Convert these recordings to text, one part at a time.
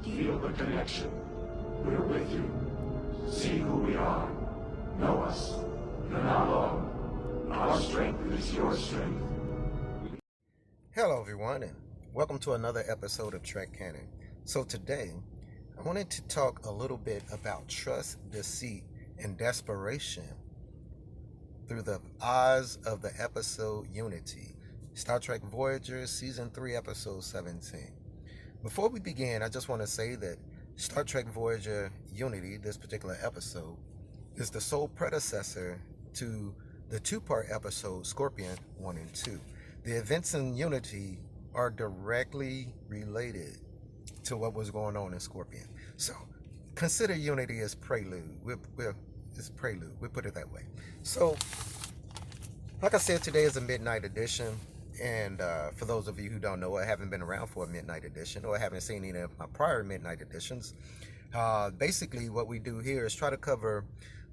Feel the connection. We're with you. See who we are. Know us. You're not alone. Our strength is your strength. Hello everyone, and welcome to another episode of Trek Canon. So today, I wanted to talk a little bit about trust, deceit, and desperation through the eyes of the episode Unity, Star Trek Voyager, Season 3, Episode 17. Before we begin, I just want to say that Star Trek Voyager Unity, this particular episode, is the sole predecessor to the two-part episode Scorpion 1 and 2. The events in Unity are directly related to what was going on in Scorpion. So consider Unity as prelude. It's prelude. We'll put it that way. So, like I said, today is a midnight edition. And for those of you who don't know, I haven't been around for a midnight edition, or I haven't seen any of my prior midnight editions. Basically, what we do here is try to cover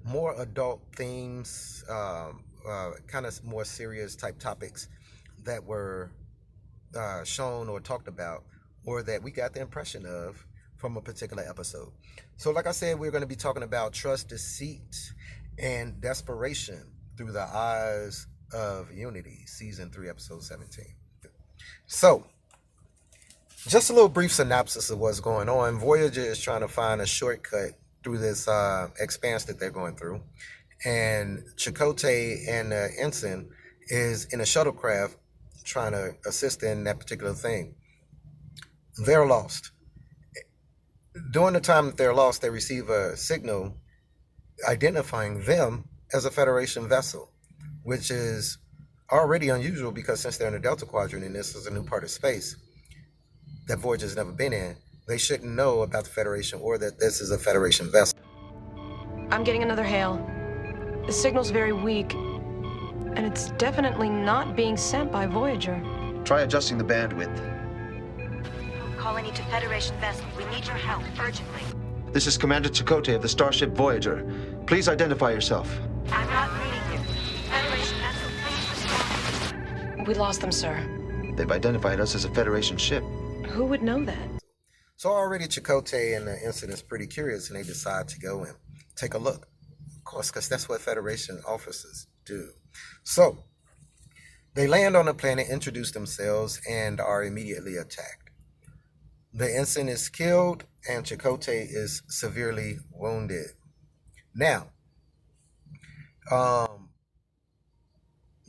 more adult themes, kind of more serious type topics that were shown or talked about, or that we got the impression of from a particular episode. So like I said, we're going to be talking about trust, deceit, and desperation through the eyes of Unity, Season 3, Episode 17. So, just a little brief synopsis of what's going on. Voyager is trying to find a shortcut through this expanse that they're going through. And Chakotay and the ensign is in a shuttlecraft trying to assist in that particular thing. They're lost. During the time that they're lost, they receive a signal identifying them as a Federation vessel, which is already unusual because since they're in the Delta Quadrant and this is a new part of space that Voyager's never been in, they shouldn't know about the Federation or that this is a Federation vessel. I'm getting another hail. The signal's very weak, and it's definitely not being sent by Voyager. Try adjusting the bandwidth. Colony to Federation vessel. We need your help urgently. This is Commander Chakotay of the starship Voyager. Please identify yourself. I'm not reading you. Federation vessel, please respond. We lost them, sir. They've identified us as a Federation ship. Who would know that? So already Chakotay and the ensign is pretty curious, and they decide to go and take a look. Of course, because that's what Federation officers do. So they land on the planet, introduce themselves, and are immediately attacked. The ensign is killed, and Chakotay is severely wounded. Now,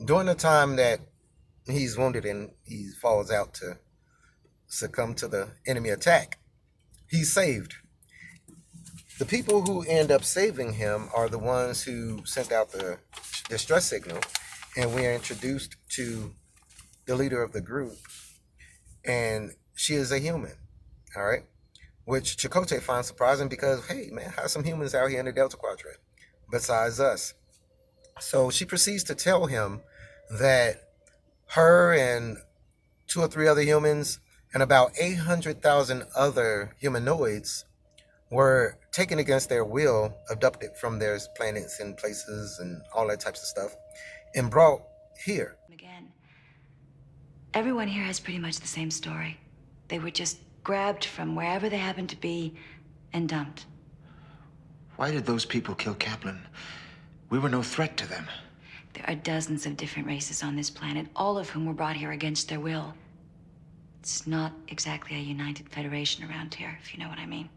during the time that he's wounded and he falls out to succumb to the enemy attack, he's saved. The people who end up saving him are the ones who sent out the distress signal, and we are introduced to the leader of the group, and she is a human, all right? Which Chakotay finds surprising because, hey, man, how's some humans out here in the Delta Quadrant besides us? So she proceeds to tell him that her and 2 or 3 other humans and about 800,000 other humanoids were taken against their will, abducted from their planets and places and all that types of stuff, and brought here. Again, everyone here has pretty much the same story. They were just grabbed from wherever they happened to be and dumped. Why did those people kill Kaplan? We were no threat to them. There are dozens of different races on this planet, all of whom were brought here against their will. It's not exactly a united Federation around here, if you know what I mean.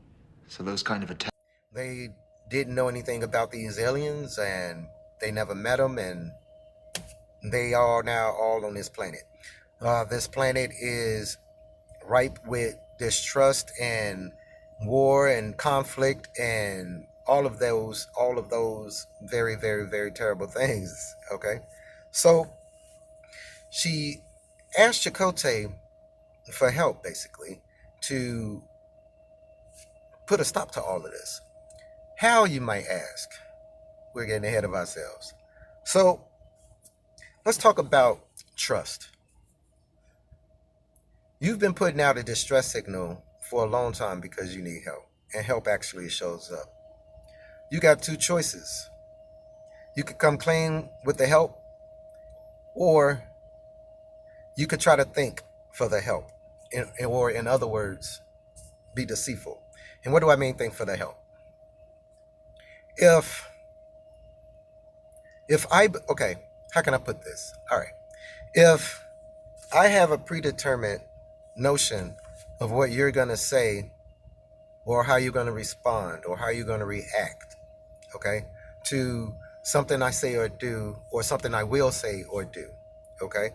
So those kind of attacks. They didn't know anything about these aliens, and they never met them, and they are now all on this planet. This planet is ripe with distrust and war and conflict and all of those very, very, very terrible things. Okay, so she asked Chakotay for help, basically, to put a stop to all of this. How, you might ask? We're getting ahead of ourselves. So let's talk about trust. You've been putting out a distress signal for a long time because you need help, and help actually shows up. You got 2 choices. You could come clean with the help, or you could try to think for the help. Or in other words, be deceitful. And what do I mean, think for the help? If okay, how can I put this? All right. If I have a predetermined notion of what you're going to say or how you're going to respond or how you're going to react, okay, to something I say or do or something I will say or do, okay?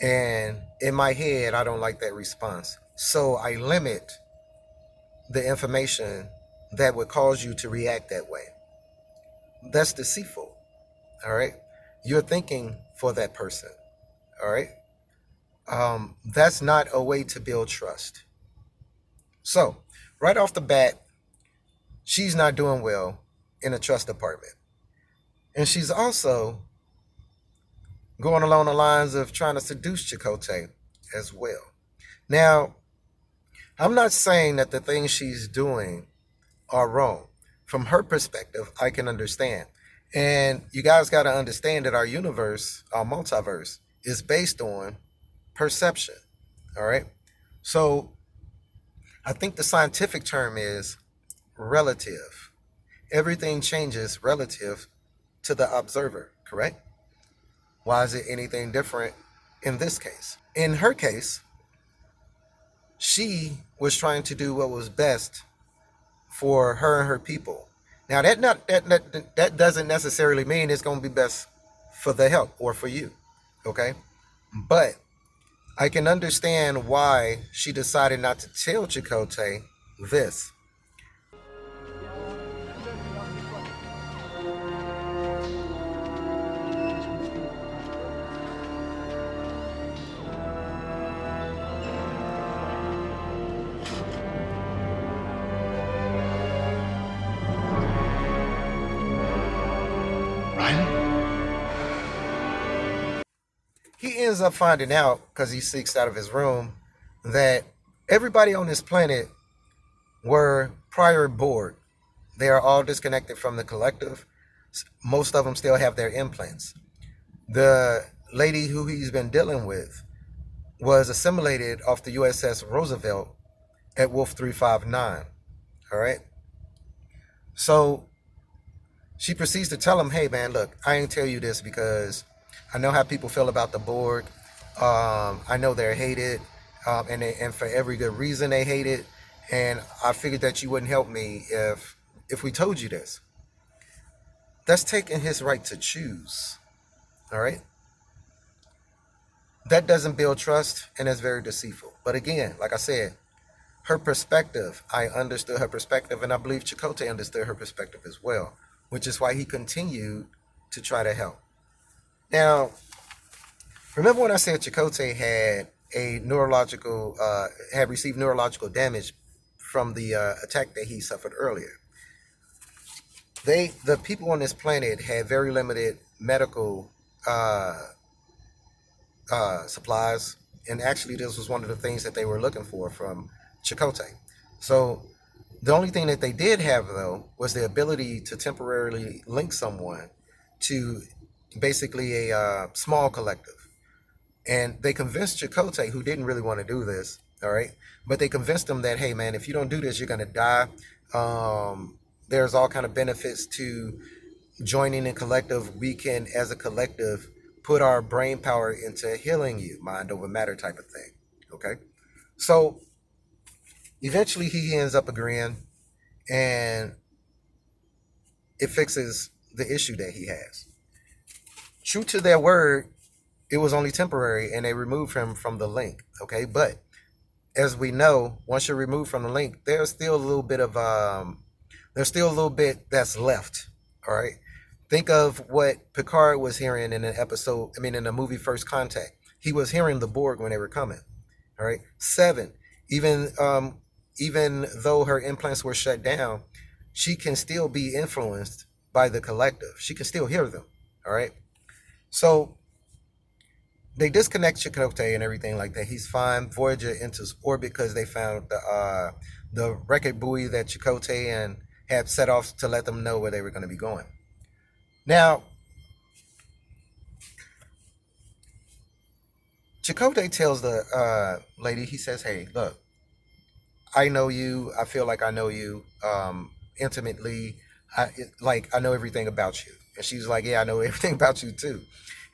And in my head, I don't like that response. So I limit the information that would cause you to react that way. That's deceitful, all right? You're thinking for that person, all right? That's not a way to build trust. So, right off the bat, she's not doing well in the trust department. And she's also going along the lines of trying to seduce Chakotay as well. Now, I'm not saying that the things she's doing are wrong. From her perspective, I can understand. And you guys got to understand that our universe, our multiverse, is based on perception. All right. So I think the scientific term is relative. Everything changes relative to the observer, correct? Why is it anything different in this case? In her case, she was trying to do what was best for her and her people. Now that doesn't necessarily mean it's going to be best for the help or for you, okay? But I can understand why she decided not to tell Chakotay this. He ends up finding out, because he seeks out of his room, that everybody on this planet were prior bored. They are all disconnected from the collective. Most of them still have their implants. The lady who he's been dealing with was assimilated off the USS Roosevelt at Wolf 359. All right. So she proceeds to tell him, hey, man, look, I ain't tell you this because I know how people feel about the Borg. I know they're hated, and for every good reason they hate it. And I figured that you wouldn't help me if we told you this. That's taking his right to choose. All right. That doesn't build trust, and it's very deceitful. But again, like I said, her perspective, I understood her perspective, and I believe Chakotay understood her perspective as well, which is why he continued to try to help. Now, remember when I said Chakotay had had received neurological damage from the attack that he suffered earlier? The people on this planet had very limited medical supplies, and actually this was one of the things that they were looking for from Chakotay. So the only thing that they did have, though, was the ability to temporarily link someone to basically a small collective. And they convinced Chakotay, who didn't really want to do this, all right, but they convinced him that, hey, man, if you don't do this, you're going to die. There's all kind of benefits to joining a collective. We can, as a collective, put our brain power into healing you, mind over matter type of thing, okay? So eventually he ends up agreeing, and it fixes the issue that he has. True to their word, it was only temporary, and they removed him from the link, okay? But as we know, once you're removed from the link, there's still a little bit that's left, all right? Think of what Picard was hearing in the movie First Contact. He was hearing the Borg when they were coming, all right? 7, even though her implants were shut down, she can still be influenced by the collective. She can still hear them, all right? So they disconnect Chakotay and everything like that. He's fine. Voyager enters orbit because they found the record buoy that Chakotay had set off to let them know where they were going to be going. Now, Chakotay tells the lady, he says, hey, look, I know you. I feel like I know you intimately. I know everything about you. And she's like, yeah, I know everything about you too.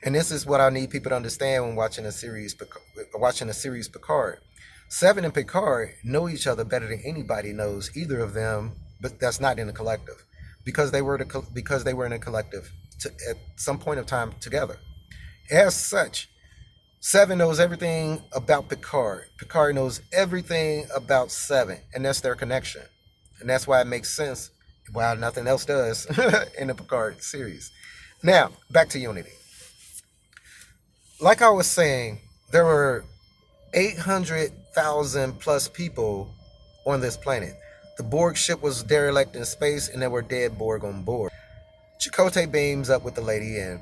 And this is what I need people to understand when watching a series Picard. Seven and Picard know each other better than anybody knows either of them, but that's not in the collective, because they were in a collective at some point of time together. As such, Seven knows everything about Picard. Picard knows everything about Seven, and that's their connection. And that's why it makes sense why nothing else does in the Picard series. Now, back to Unity. Like I was saying, there were 800,000 plus people on this planet. The Borg ship was derelict in space, and there were dead Borg on board. Chakotay beams up with the lady and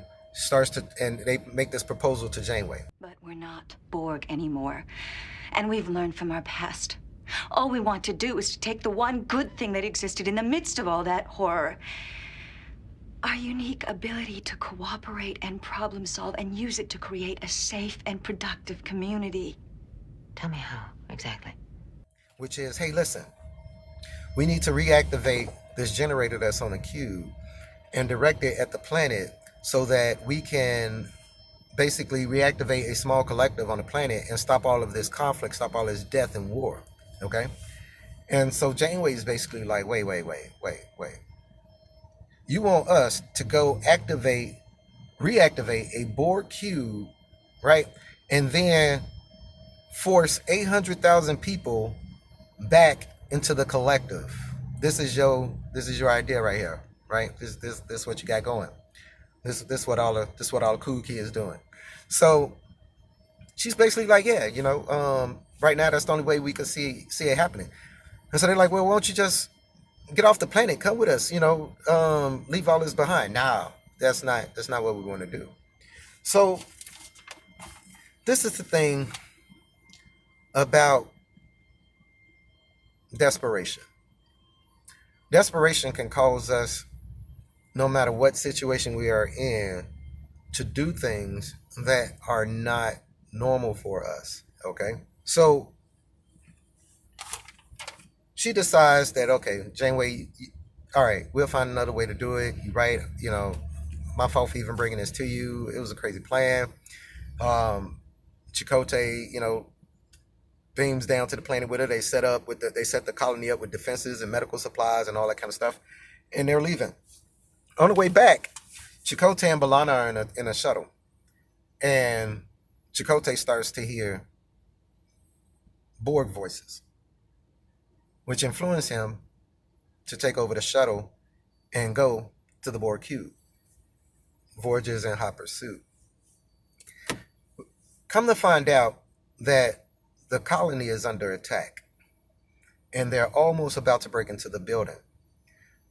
they make this proposal to Janeway. But we're not Borg anymore. And we've learned from our past. All we want to do is to take the one good thing that existed in the midst of all that horror. Our unique ability to cooperate and problem solve and use it to create a safe and productive community. Tell me how, exactly. Which is, hey, listen, we need to reactivate this generator that's on the cube and direct it at the planet so that we can basically reactivate a small collective on the planet and stop all of this conflict, stop all this death and war, okay? And so Janeway is basically like, wait. You want us to go reactivate a Borg cube, right? And then force 800,000 people back into the collective. This is your idea right here, right? This is what you got going. This what all the cool kids doing. So she's basically like, yeah, right now that's the only way we can see it happening. And so they're like, well, why don't you just get off the planet, come with us, leave all this behind. No, that's not what we want to do. So this is the thing about desperation. Desperation can cause us, no matter what situation we are in, to do things that are not normal for us, okay? So she decides that, okay, Janeway, all right, we'll find another way to do it. You're right, my fault for even bringing this to you. It was a crazy plan. Chakotay, beams down to the planet with her. They set the colony up with defenses and medical supplies and all that kind of stuff, and they're leaving. On the way back, Chakotay and B'Elanna are in a shuttle, and Chakotay starts to hear Borg voices, which influence him to take over the shuttle and go to the Borg cube. Voyager's in hot pursuit. Come to find out that the colony is under attack, and they're almost about to break into the building.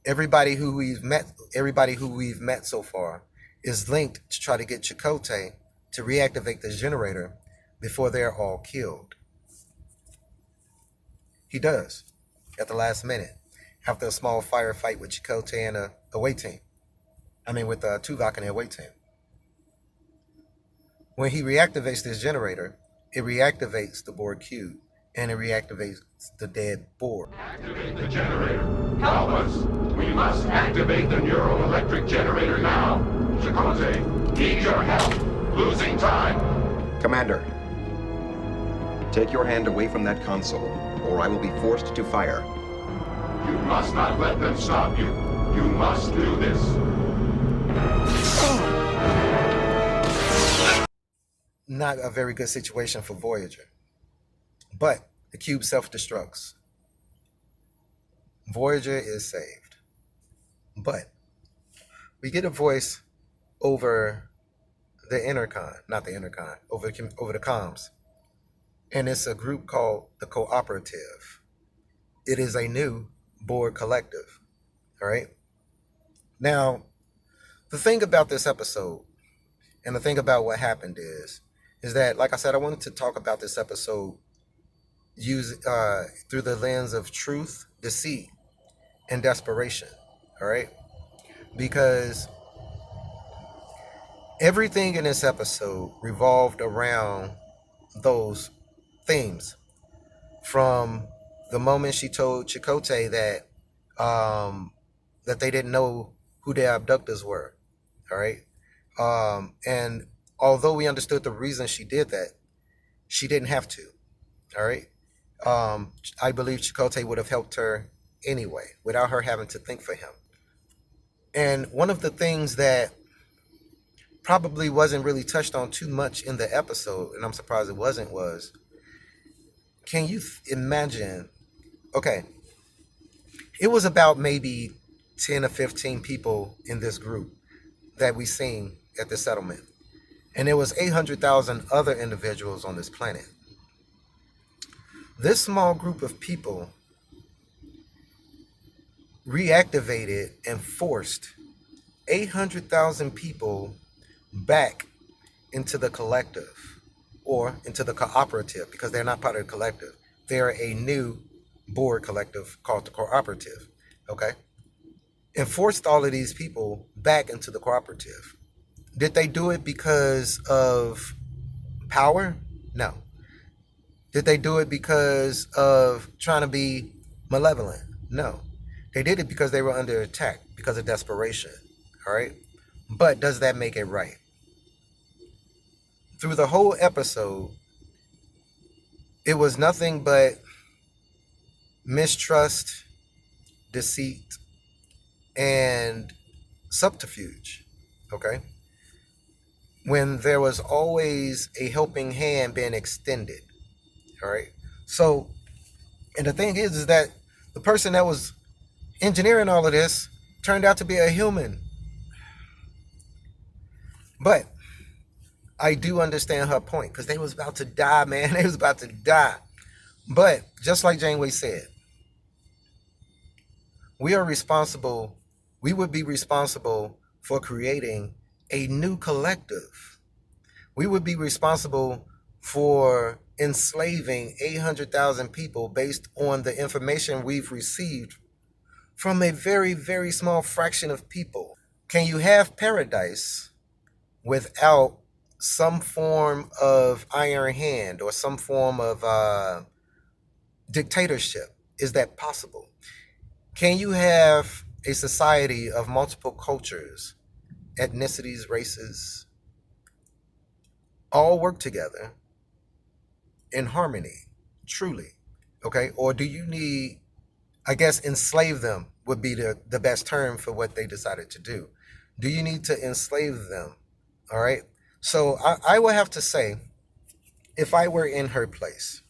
Everybody who we've met so far is linked to try to get Chakotay to reactivate this generator before they're all killed. He does at the last minute, after a small firefight with Chakotay and a away team. With Tuvok and the away team. When he reactivates this generator, it reactivates the Borg cube, and it reactivates the dead Borg. Activate the generator. Help us. We must activate the neuroelectric generator now. Chakotay, need your help. Losing time. Commander, take your hand away from that console, or I will be forced to fire. You must not let them stop you. You must do this. Not a very good situation for Voyager. But the cube self-destructs. Voyager is saved. But we get a voice over the intercom, not the intercom, over the comms. And it's a group called the Cooperative. It is a new Borg collective. All right? Now, the thing about this episode and the thing about what happened is that, like I said, I wanted to talk about this episode through the lens of truth, deceit, and desperation. All right? Because everything in this episode revolved around those themes, from the moment she told Chakotay that they didn't know who their abductors were. All right. And although we understood the reason she did that, she didn't have to. All right. I believe Chakotay would have helped her anyway, without her having to think for him. And one of the things that probably wasn't really touched on too much in the episode, and I'm surprised it wasn't, was, can you imagine, okay, it was about maybe 10 or 15 people in this group that we seen at the settlement. And there was 800,000 other individuals on this planet. This small group of people reactivated and forced 800,000 people back into the collective, or into the cooperative, because they're not part of the collective. They're a new board collective called the cooperative, okay? And forced all of these people back into the cooperative. Did they do it because of power? No. Did they do it because of trying to be malevolent? No. They did it because they were under attack, because of desperation, all right? But does that make it right? Through the whole episode, it was nothing but mistrust, deceit, and subterfuge, okay? When there was always a helping hand being extended, all right? So, and the thing is that the person that was engineering all of this turned out to be a human. But I do understand her point, because they was about to die, man. They was about to die. But just like Janeway said, we are responsible. We would be responsible for creating a new collective. We would be responsible for enslaving 800,000 people based on the information we've received from a very, very small fraction of people. Can you have paradise without some form of iron hand or some form of dictatorship? Is that possible? Can you have a society of multiple cultures, ethnicities, races, all work together in harmony, truly? Okay? Or do you need, I guess, enslave them would be the best term for what they decided to do. Do you need to enslave them? All right? So I would have to say, if I were in her place,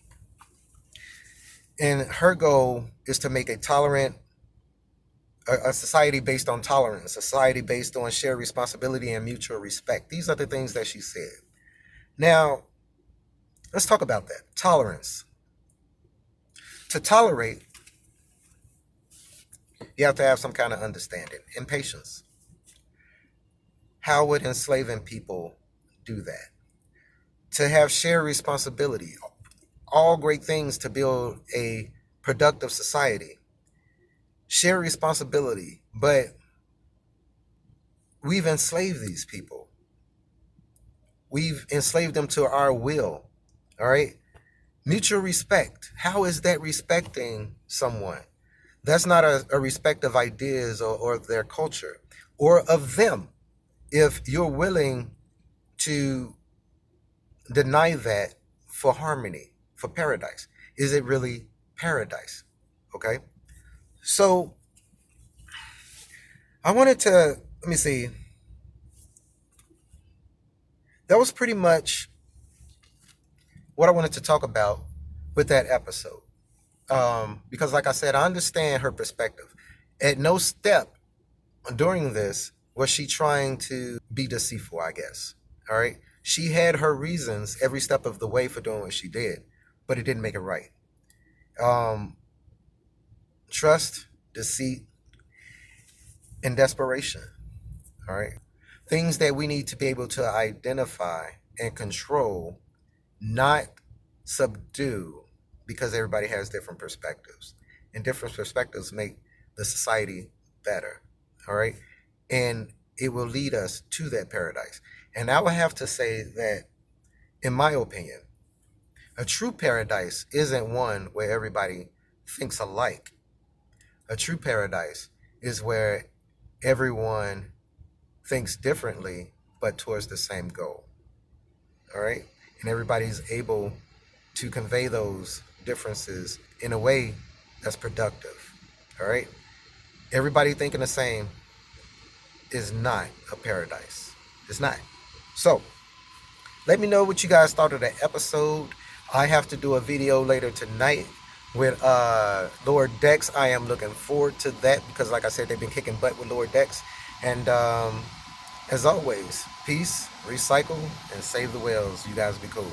and her goal is to make a tolerant, a society based on tolerance, a society based on shared responsibility and mutual respect. These are the things that she said. Now, let's talk about that. Tolerance. To tolerate, you have to have some kind of understanding and patience. How would enslaving people do that? To have shared responsibility, all great things to build a productive society. Share responsibility, but we've enslaved these people. We've enslaved them to our will, all right? Mutual respect. How is that respecting someone? That's not a respect of ideas or their culture or of them. If you're willing to deny that for harmony, for paradise, is it really paradise? Okay? So I wanted to, let me see. That was pretty much what I wanted to talk about with that episode. Because like I said, I understand her perspective. At no step during this was she trying to be deceitful, I guess. All right. She had her reasons every step of the way for doing what she did, but it didn't make it right. Trust, deceit, and desperation. All right. Things that we need to be able to identify and control, not subdue, because everybody has different perspectives. And different perspectives make the society better. All right. And it will lead us to that paradise. And I would have to say that, in my opinion, a true paradise isn't one where everybody thinks alike. A true paradise is where everyone thinks differently, but towards the same goal. All right? And everybody's able to convey those differences in a way that's productive. All right? Everybody thinking the same is not a paradise. It's not. So, let me know what you guys thought of the episode. I have to do a video later tonight with Lower Decks. I am looking forward to that because, like I said, they've been kicking butt with Lower Decks. And as always, peace, recycle, and save the whales. You guys be cool.